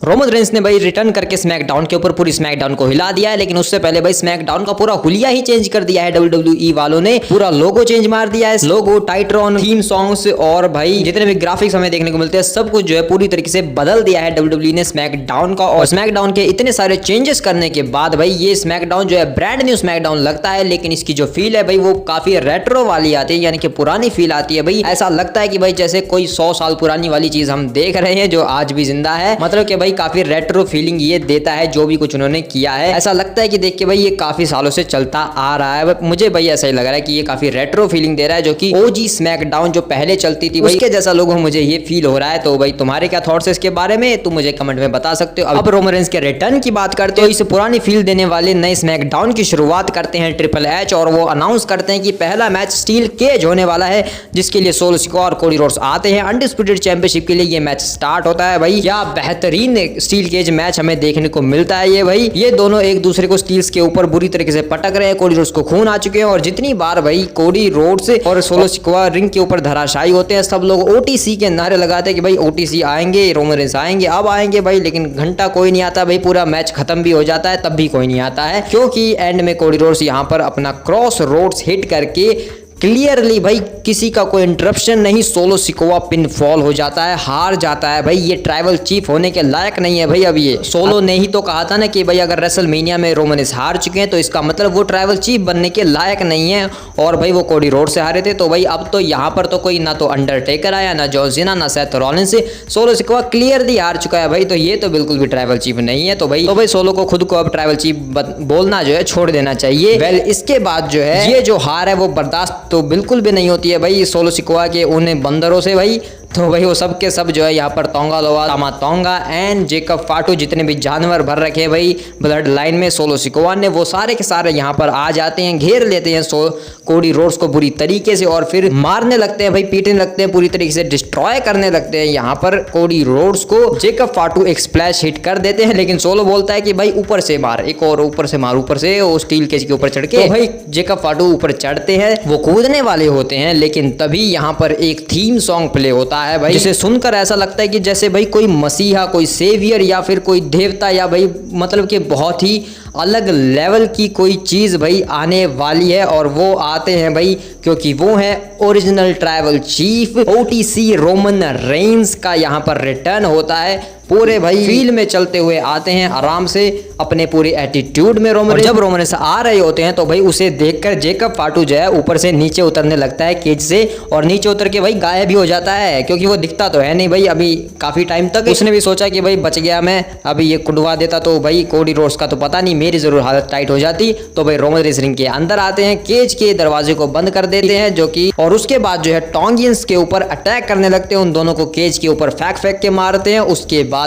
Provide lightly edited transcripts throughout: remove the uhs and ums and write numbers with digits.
Roman Reigns ने भाई return करके स्मैकडाउन के ऊपर पूरी स्मैकडाउन को हिला दिया है, लेकिन उससे पहले भाई स्मैकडाउन का पूरा हुलिया ही चेंज कर दिया है डब्ल्यूडब्ल्यूई वालों ने। पूरा लोगो चेंज मार दिया है, लोगो, टाइट्रॉन, थीम सॉन्ग्स और भाई जितने भी ग्राफिक्स हमें देखने को मिलते हैं सब कुछ जो है पूरी तरीके से बदल दिया है डब्ल्यूडब्ल्यूई ने स्मैकडाउन का। और स्मैकडाउन के इतने सारे चेंजेस करने के बाद भाई ये स्मैकडाउन जो है ब्रांड न्यू स्मैकडाउन लगता है, लेकिन इसकी जो फील है भाई वो काफी रेट्रो वाली आती है, यानी कि पुरानी फील आती है भाई। ऐसा लगता है कि भाई जैसे कोई 100 साल पुरानी वाली चीज हम देख रहे हैं जो आज भी जिंदा है। मतलब कि भाई काफी रेट्रो फीलिंग ये देता है जो भी कुछ उन्होंने किया है। ऐसा लगता है कि देख के भाई ये काफी सालों से चलता आ रहा है। मुझे भाई ऐसा ही लग रहा है कि ये काफी रेट्रो फीलिंग दे रहा है, जो कि ओजी स्मैकडाउन जो पहले चलती थी उसके जैसा लोगों मुझे ये फील हो रहा है। तो भाई तुम्हारे क्या थॉट्स है इसके बारे में, तुम मुझे कमेंट में बता सकते हो। अब रोमन रेंस के रिटर्न की बात करते हो, इस पुरानी फील देने वाले नए स्मैकडाउन की शुरुआत करते हैं ट्रिपल एच, और वो अनाउंस करते हैं कि पहला मैच स्टील केज होने वाला है, जिसके लिए सोलो सिकोआ और कोडी रोड्स आते हैं। अनडिस्प्यूटेड चैंपियनशिप के लिए ये मैच स्टार्ट होता है। भाई क्या बेहतरीन स्टील केज मैच हमें देखने को मिलता है। ये भाई ये दोनों एक दूसरे को स्टील्स के ऊपर बुरी तरीके से पटक रहे हैं। कोडी रोड्स को खून आ चुके हैं, और जितनी बार भाई कोडी रोड्स और सोलो सिकोआ रिंग के ऊपर धराशायी होते हैं, सब लोग ओटीसी के नारे लगाते हैं कि भाई ओटीसी आएंगे, रोमन रेंस आएंगे, अब आएंगे भाई। लेकिन घंटा कोई नहीं आता भाई, पूरा मैच खत्म भी हो जाता है तब भी कोई नहीं आता है, क्योंकि एंड में कोडी रोड्स यहाँ पर अपना क्रॉस रोड्स हिट करके क्लियरली भाई किसी का कोई इंटरप्शन नहीं, सोलो सिकोआ पिन फॉल हो जाता है, हार जाता है। भाई ये ट्राइबल चीफ होने के लायक नहीं है भाई। अब ये सोलो ने ही तो कहा था ना कि भाई अगर रेसलमेनिया में रोमन रेंस हार चुके हैं तो इसका मतलब वो ट्राइबल चीफ बनने के लायक नहीं है, और भाई वो कोडी रोड से हारे थे। तो भाई अब तो यहाँ पर तो कोई ना तो अंडरटेकर आया, ना जॉन सीना, ना सेथ रॉलिंस से, सोलो सिकोआ क्लियरली हार चुका है भाई। तो ये तो बिल्कुल भी ट्राइबल चीफ नहीं है। तो भाई सोलो को खुद को अब ट्राइबल चीफ बोलना जो है छोड़ देना चाहिए। वेल इसके बाद जो है ये जो हार है वो बर्दाश्त तो बिल्कुल भी नहीं होती है भाई सोलो सिकोआ के उन बंदरों से भाई। तो भाई वो सब के सब जो है यहाँ पर तोंगा लोवा, तामा तोंगा एंड जेकब फाटू, जितने भी जानवर भर रखे भाई ब्लड लाइन में सोलो सिकोआ ने, वो सारे के सारे यहाँ पर आ जाते हैं, घेर लेते हैं कोडी रोड्स को बुरी तरीके से, और फिर मारने लगते हैं भाई, पीटने लगते हैं, पूरी तरीके से डिस्ट्रॉय करने लगते हैं यहाँ पर कोडी रोड्स को। जेकब फाटू एक स्प्लैश हिट कर देते हैं, लेकिन सोलो बोलता है कि भाई ऊपर से मार, एक और ऊपर से मार, ऊपर से वो स्टील केज के ऊपर चढ़ के। तो भाई जेकब फाटू ऊपर चढ़ते हैं, वो कूदने वाले होते हैं, लेकिन तभी यहाँ पर एक थीम सॉन्ग प्ले होता है भाई, जिसे सुनकर ऐसा लगता है कि जैसे भाई कोई मसीहा, कोई सेवियर या फिर कोई देवता, या भाई मतलब कि बहुत ही अलग लेवल की कोई चीज़ भाई आने वाली है। और वो आते हैं भाई क्योंकि वो है original tribal chief OTC Roman Reigns का यहाँ पर रिटर्न होता है। पूरे भाई फील्ड में चलते हुए आते हैं आराम से अपने पूरे एटीट्यूड में रोमन। जब रोमन रेंस आ रहे होते हैं तो भाई उसे देखकर जेकब फाटू जो है ऊपर से नीचे उतरने लगता है केज से, और नीचे उतर के भाई गायब भी हो जाता है, क्योंकि वो दिखता तो है नहीं भाई अभी काफी टाइम तक। उसने भी सोचा कि भाई बच गया मैं, अभी ये कुंडवा देता तो भाई कोडी रोड्स का तो पता नहीं, मेरी जरूर हालत टाइट हो जाती। तो भाई रोमन रेंस रिंग के अंदर आते हैं, केज के दरवाजे को बंद कर देते हैं जो कि, और उसके बाद जो है टोंगियंस के ऊपर अटैक करने लगते हैं, उन दोनों को केज के ऊपर फेंक के मारते हैं। उसके बाद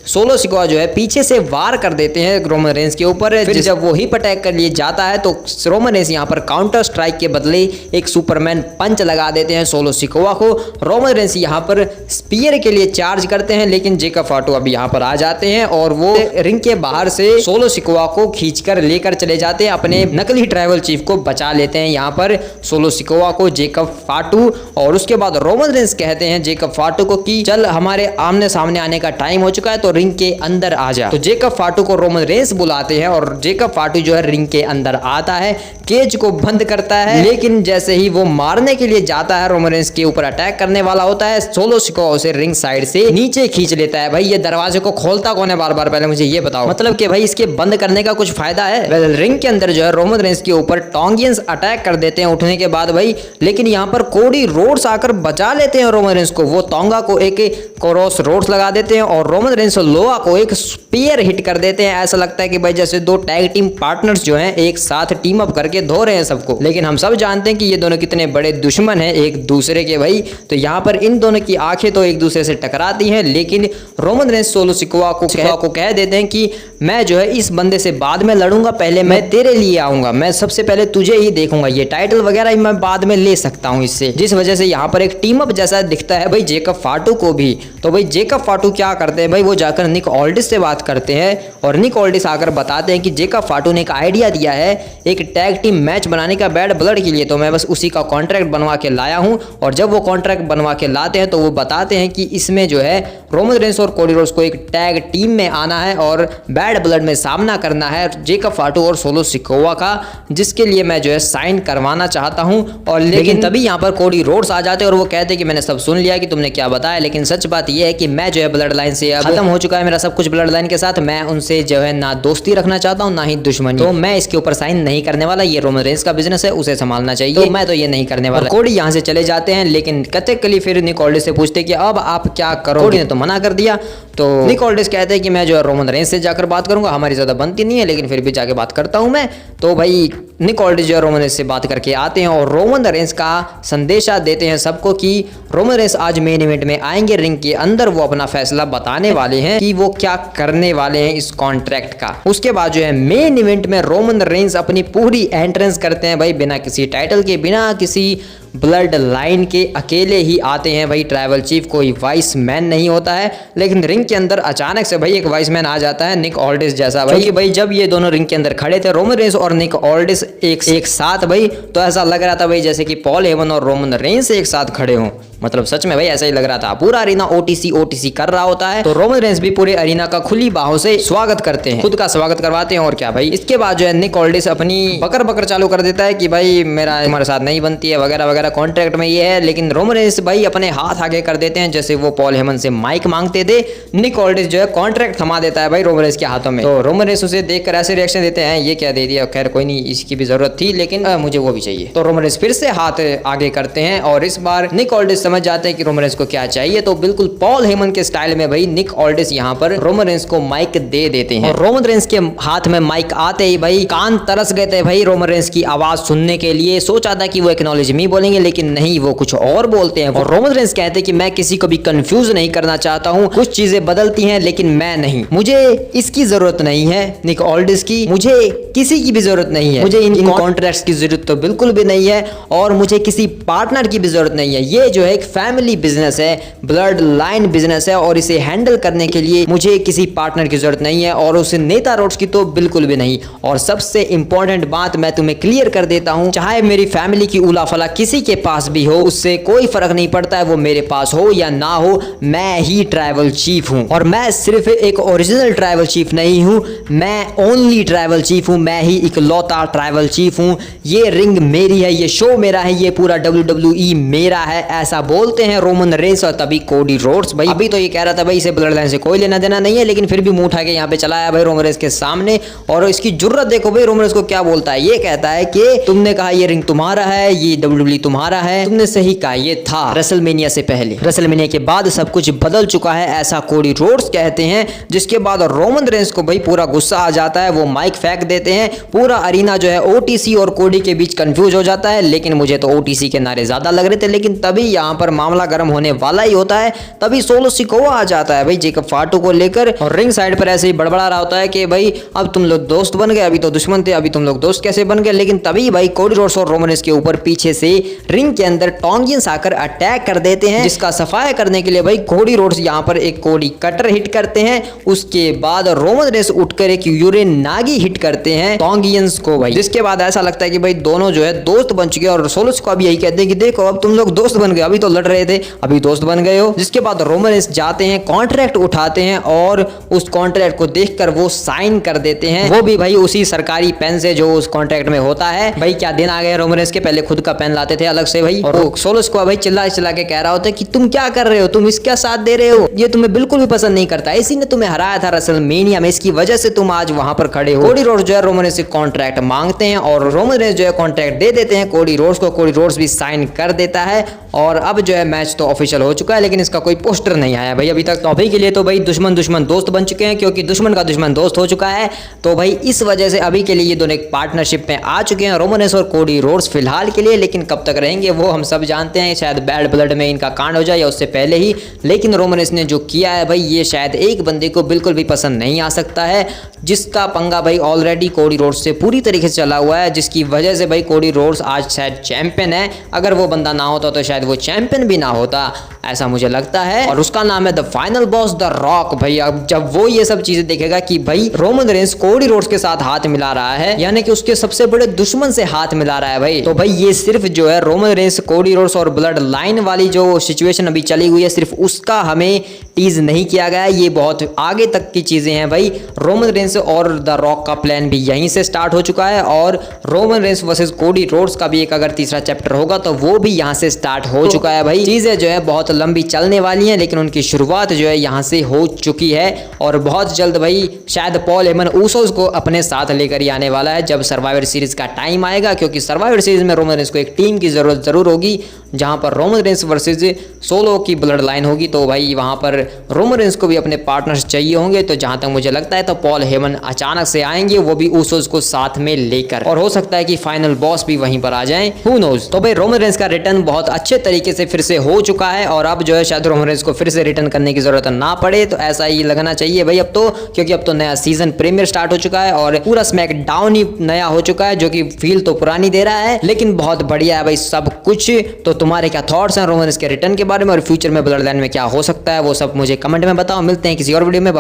सोलो सिकोआ जो है पीछे से वार कर देते हैं रोमन रेंस के ऊपर। फिर जब वो हिप अटैक कर लिए जाता है तो रोमन रेंस यहाँ पर काउंटर स्ट्राइक के बदले एक सुपरमैन पंच लगा देते हैं सोलो सिकोआ को। रोमन रेंस यहाँ पर स्पीयर के लिए चार्ज करते हैं, लेकिन जेकब फाटू अभी यहाँ पर आ जाते हैं और वो रिंग के बाहर से सोलो सिकोआ को खींचकर लेकर चले जाते हैं, अपने नकली ट्राइबल चीफ को बचा लेते हैं यहाँ पर सोलो सिकोआ को जेकब फाटू। और उसके बाद रोमन रेंस कहते हैं जेकब फाटू को कि चल हमारे आमने सामने आने का टाइम हो चुका है, तो रिंग के अंदर आ जा। तो जेकब फाटू को रोमन रेंस बुलाते हैं, और जेकब फाटू जो है रिंग के अंदर आता है, केज को बंद करता है, लेकिन जैसे ही वो मारने के लिए जाता है, रोमन रेंस के ऊपर अटैक करने वाला होता है, सोलो सिकोआ उसे रिंग साइड से नीचे खींच लेता है। भाई ये दरवाजे को खोलता कौन है बार बार, पहले मुझे ये बताओ, मतलब कि भाई इसके बंद करने का कुछ फायदा है? रिंग के अंदर जो है रोमन रेंस के ऊपर टोंगियंस अटैक कर देते हैं उठने के बाद भाई, लेकिन यहाँ पर कोडी रोड्स आकर बचा लेते हैं रोमन रेंस को। वो तोंगा को एक क्रॉस रोड्स लगा देते हैं, और रोमन रेंस लोआ को एक स्पीयर हिट कर देते हैं। ऐसा लगता है कि भाई जैसे दो टैग टीम पार्टनर्स जो हैं एक साथ टीम अप करके धो रहे हैं सबको, लेकिन हम सब जानते हैं कि ये दोनों कितने बड़े दुश्मन हैं एक दूसरे के भाई। तो यहाँ पर इन दोनों की आंखें तो एक दूसरे से टकराती हैं, लेकिन रोमन रेंस सोलो सिकोआ को कह देते हैं कि मैं जो है इस बंदे से बाद में लड़ूंगा, पहले मैं तेरे लिए आऊंगा, मैं सबसे पहले तुझे ही देखूंगा, ये टाइटल वगैरह मैं बाद में ले सकता हूँ इससे। जिस वजह से यहाँ पर एक टीम अप जैसा दिखता है भाई जेकब फाटू को भी। तो भाई जेकब फाटू क्या करते हैं भाई, वो जाकर निक ऑल्डिस से बात करते हैं और निक ऑल्डिस आकर बताते हैं कि जेकब फाटू ने एक आइडिया दिया है एक टैग टीम मैच बनाने का बैड ब्लड के लिए, तो मैं बस उसी का कॉन्ट्रैक्ट बनवा के लाया हूँ। और जब वो कॉन्ट्रैक्ट बनवा के लाते हैं तो वो बताते हैं कि इसमें जो है रोमन रेंस और कोडी रोड्स को एक टैग टीम में आना है और बैड ब्लड में सामना करना है जेकब फाटू और सोलो सिकोवा का, जिसके लिए मैं जो है साइन करवाना चाहता हूँ। और लेकिन तभी यहाँ पर कोडी रोड्स आ जाते हैं और वो कहते हैं कि मैंने सब सुन लिया कि तुमने क्या बताया, लेकिन सच बात यह है कि मैं जो है ब्लड लाइन से अब खत्म हो चुका है मेरा सब कुछ ब्लड लाइन के साथ, मैं उनसे जो है ना दोस्ती रखना चाहता हूँ ना ही दुश्मनी, तो मैं इसके ऊपर साइन नहीं करने वाला, ये रोमन रेंस का बिजनेस है, उसे संभालना चाहिए, तो मैं तो ये नहीं करने वाला। कोडी यहाँ से चले जाते हैं, लेकिन कथकली फिर निक ऑल्डिस से पूछते कि अब आप क्या करोगे। कोडी ने तो मना कर दिया, तो निक ऑल्डिस कहते हैं कि मैं जो है रोमन रेंस से जाकर बात करूंगा, हमारी ज्यादा बनती नहीं है लेकिन फिर भी जाके बात करता हूं मैं। तो भाई निक ऑल्डिस जो है रोमन रेंस से बात करके आते हैं और रोमन रेंस का संदेशा देते हैं सबको कि रोमन रेंस आज मेन इवेंट में आएंगे, रिंग के अंदर वो अपना फैसला बताने वाले हैं कि वो क्या करने वाले हैं इस कॉन्ट्रैक्ट का। उसके बाद जो है मेन इवेंट में रोमन रेंस अपनी पूरी एंट्रेंस करते हैं भाई, बिना किसी टाइटल के, बिना किसी ब्लड लाइन के, अकेले ही आते हैं भाई। ट्राइबल चीफ कोई वाइस मैन नहीं होता है, लेकिन रिंग के अंदर अचानक से भाई एक वाइस मैन आ जाता है निक ऑल्डिस जैसा भाई। भाई जब ये दोनों रिंग के अंदर खड़े थे रोमन रेंस और निक ऑल्डिस एक साथ भाई, तो ऐसा लग रहा था भाई जैसे कि पॉल हेमन और रोमन रेंस एक साथ खड़े हों, मतलब सच में भाई ऐसा ही लग रहा था। पूरा अरीना ओटीसी कर रहा होता है, तो रोमन रेंस भी पूरे अरीना का खुली बाहों से स्वागत करते हैं, खुद का स्वागत करवाते हैं और क्या भाई। इसके बाद जो है निक ऑल्डिस अपनी बकर चालू कर देता है कि भाई मेरा तुम्हारे साथ नहीं बनती है वगैरह वगैरह, कॉन्ट्रैक्ट में ये है। लेकिन रोमन रेंस भाई अपने हाथ आगे कर देते हैं जैसे वो पॉल हेमन से माइक मांगते थे। निक ऑल्डिस जो है कॉन्ट्रैक्ट थमा देता है भाई रोमन रेंस के हाथों में, तो रोमन रेंस उसे देखकर ऐसे रिएक्शन देते हैं, ये क्या दे दिया, खैर कोई नहीं, इसकी भी जरूरत थी लेकिन मुझे वो भी चाहिए। तो रोमन रेंस फिर से हाथ आगे करते हैं और इस बार निक ऑल्डिस समझ जाते हैं कि रोमन रेंस को क्या चाहिए, तो बिल्कुल पॉल हेमन के स्टाइल में भाई निक ऑल्डिस यहाँ पर रोमन रेंस को माइक दे देते हैं। और रोमन रेंस के हाथ में माइक आते ही भाई कान तरस गए थे भाई रोमन रेंस की आवाज सुनने के लिए। सोचा था कि वो एक्नॉलेज मी बोलेंगे लेकिन नहीं, वो कुछ और बोलते हैं। और रोमन रेंस कहते हैं कि मैं किसी को भी कंफ्यूज नहीं करना चाहता हूँ, कुछ चीजें बदलती हैं लेकिन मैं नहीं, मुझे इसकी जरूरत नहीं है निक ऑल्डिस की, मुझे किसी की भी जरूरत नहीं है, मुझे इन कॉन्ट्रैक्ट्स की जरूरत तो बिल्कुल भी नहीं है और मुझे किसी पार्टनर की भी जरूरत नहीं है। ये जो है एक फैमिली बिजनेस है, ब्लड लाइन बिजनेस है और इसे हैंडल करने के लिए मुझे किसी पार्टनर की जरूरत नहीं है और उस नेता रोड्स की तो बिल्कुल भी नहीं। और सबसे इंपॉर्टेंट बात मैं तुम्हें क्लियर कर देता हूं, चाहे मेरी फैमिली की उलाफला किसी के पास भी हो, उससे कोई फर्क नहीं पड़ता है वो मेरे पास हो या ना हो, मैं ही ट्राइबल चीफ हूं। और मैं सिर्फ एक ओरिजिनल ट्राइबल चीफ नहीं हूं, मैं ओनली ट्राइबल चीफ हूं, मैं ही इकलौता ट्राइबल चीफ हूं। ये रिंग मेरी है, ये शो मेरा है, ये पूरा WWE मेरा है, ऐसा बोलते हैं रोमन रेंस। और तभी कोडी रोड्स भाई, अभी तो ये कह रहा था भाई इसे ब्लड लाइन से कोई लेना देना नहीं है, लेकिन फिर भी मुंह उठा के यहाँ पे चला आया भाई रोमन रेंस के सामने। और इसकी जुर्रत देखो भाई, रोमन रेंस को क्या बोलता है, ये कहता है कि तुमने कहा ये रिंग तुम्हारा है, ये WWE तुम्हारा है, तुमने सही कहा, ये था रेसलमेनिया से पहले, रेसलमेनिया के बाद सब कुछ बदल चुका है, ऐसा कोडी रोड्स कहते हैं। जिसके बाद रोमन रेंस को भाई पूरा गुस्सा आ जाता है, वो माइक फेंक देते हैं, पूरा अरीना जो है ओटीसी और कोडी के बीच कंफ्यूज हो जाता है। लेकिन मुझे तो ओटीसी के नारे ज्यादा लग रहे थे, लेकिन तभी यहाँ पर मामला गर्म होने वाला ही होता है, तभी सोलो सिकोवा आ जाता है भाई जेकब फाटू को लेकर और रिंग साइड पर ऐसे ही बड़बड़ा रहा होता है कि भाई अब तुम लोग दोस्त बन गए, अभी तो दुश्मन थे, अभी तुम लोग दोस्त कैसे बन गए। लेकिन तभी भाई कोडी रोड्स और रोमन रेंस के ऊपर पीछे से रिंग के अंदर टोंगियंस आकर अटैक कर देते हैं, जिसका सफाया करने के लिए भाई कोडी रोड्स यहाँ पर एक कोडी कटर हिट करते हैं। उसके बाद रोमन रेंस उठकर एक यूरेन नागी हिट करते हैं टोंगियंस को भाई, जिसके बाद ऐसा लगता है कि भाई दोनों जो है दोस्त बन चुके हैं। और सोलो सिकोवा भी यही कहते हैं कि देखो अब तुम लोग दोस्त बन गए, अभी तो लड़ रहे थे, अभी दोस्त बन गए हो। जिसके बाद रोमन रेंस जाते हैं, कॉन्ट्रैक्ट उठाते हैं और उस कॉन्ट्रैक्ट को देखकर वो साइन कर देते हैं, वो भी भाई उसी सरकारी पेन से जो उस कॉन्ट्रैक्ट में होता है। भाई क्या दिन आ गए रोमन रेंस के, पहले खुद का पेन लाते थे अलग से भाई, और सोलो सिकोवा भाई चिल्ला चिल्ला के कह रहा होता है कि तुम क्या कर रहे हो, तुम इसका साथ दे रहे हो, ये तुम्हें बिल्कुल भी पसंद नहीं करता, इसी ने तुम्हें हराया था रेसलमेनिया में, इसकी वजह से तुम आज वहां पर खड़े हो। कोडी रोड्स जो है रोमन रेंस से कॉन्ट्रैक्ट मांगते हैं और रोमन रेंस जो है कॉन्ट्रैक्ट दे देते हैं कोडी रोड्स को, कोडी रोड्स भी साइन कर देता है। और अब जो है मैच तो ऑफिशियल हो चुका है, लेकिन इसका कोई पोस्टर नहीं आया भाई अभी तक। तो अभी के लिए तो भाई दुश्मन दुश्मन दोस्त बन चुके हैं, क्योंकि दुश्मन का दुश्मन दोस्त हो चुका है। तो भाई इस वजह से अभी के लिए ये दोनों एक पार्टनरशिप में आ चुके हैं रोमन रेंस और कोडी रोड्स फिलहाल के लिए, लेकिन कब तक तक रहेंगे वो हम सब जानते हैं, शायद बैड ब्लड में इनका कांड हो जाए या उससे पहले ही। लेकिन रोमन रेंस ने जो किया है भाई, ये शायद एक बंदे को बिल्कुल भी पसंद नहीं आ सकता है, जिसका पंगा भाई ऑलरेडी कोडी रोड्स से पूरी तरीके से चला हुआ है, जिसकी वजह से भाई कोडी रोड्स आज शायद चैंपियन है। अगर वो बंदा ना होता तो शायद वो चैंपियन भी ना होता, ऐसा मुझे लगता है। और उसका नाम है the final boss the rock. भाई अब जब वो ये सब चीजें देखेगा कि भाई रोमन रेंस कोडी रोड्स के साथ हाथ मिला रहा है, यानी कि उसके सबसे बड़े दुश्मन से हाथ मिला रहा है भाई, तो भाई ये सिर्फ जो है रोमन रेंस, कोडी रोड्स और ब्लड लाइन वाली जो सिचुएशन अभी चली हुई है, सिर्फ उसका हमें टीज नहीं किया गया है, ये बहुत आगे तक की चीजें हैं भाई। रोमन रेंस और द रॉक का प्लान भी यहीं से स्टार्ट हो चुका है, और Roman Reigns versus Cody Rhodes का भी एक अगर तीसरा चैप्टर होगा तो वो भी यहाँ से स्टार्ट हो चुका है भाई। चीजें जो है बहुत लंबी चलने वाली हैं, लेकिन उनकी शुरुआत जो है यहाँ से हो चुकी है, और बहुत जल्द भाई शायद पॉल हेमन ऊसोस को अपने साथ लेकर ही आने वाला है जब सर्वाइवर सीरीज का टाइम आएगा, क्योंकि सर्वाइवर सीरीज में रोमन रेंस को एक टीम की जरूरत जरूर होगी, जहां पर रोमन रेंस वर्सेस सोलो की ब्लड लाइन होगी, तो भाई वहां पर रोमन रेंस को भी अपने पार्टनर्स चाहिए होंगे। तो जहां तक मुझे लगता है तो पॉल हेमन अचानक से आएंगे, वो भी ऊसोस को साथ में लेकर, और हो सकता है कि फाइनल बॉस भी वहीं पर आ जाएं, हु नोज। तो भाई रोमन रेंस का रिटर्न बहुत अच्छे तरीके से फिर से हो चुका है, और अब जो है शायद रोमन रेंस को फिर से रिटर्न करने की जरूरत ना पड़े, तो ऐसा ही लगना चाहिए भाई अब तो, क्योंकि अब तो नया सीजन प्रीमियर स्टार्ट हो चुका है और पूरा स्मैकडाउन ही नया हो चुका है, जो कि फील तो पुरानी दे रहा है, लेकिन बहुत बढ़िया है भाई सब कुछ। तो तुम्हारे क्या थॉट्स हैं रोमन रेंस के रिटर्न के बारे में, और फ्यूचर में ब्लड लाइन में क्या हो सकता है, वो सब मुझे कमेंट में बताओ। मिलते हैं किसी और वीडियो में।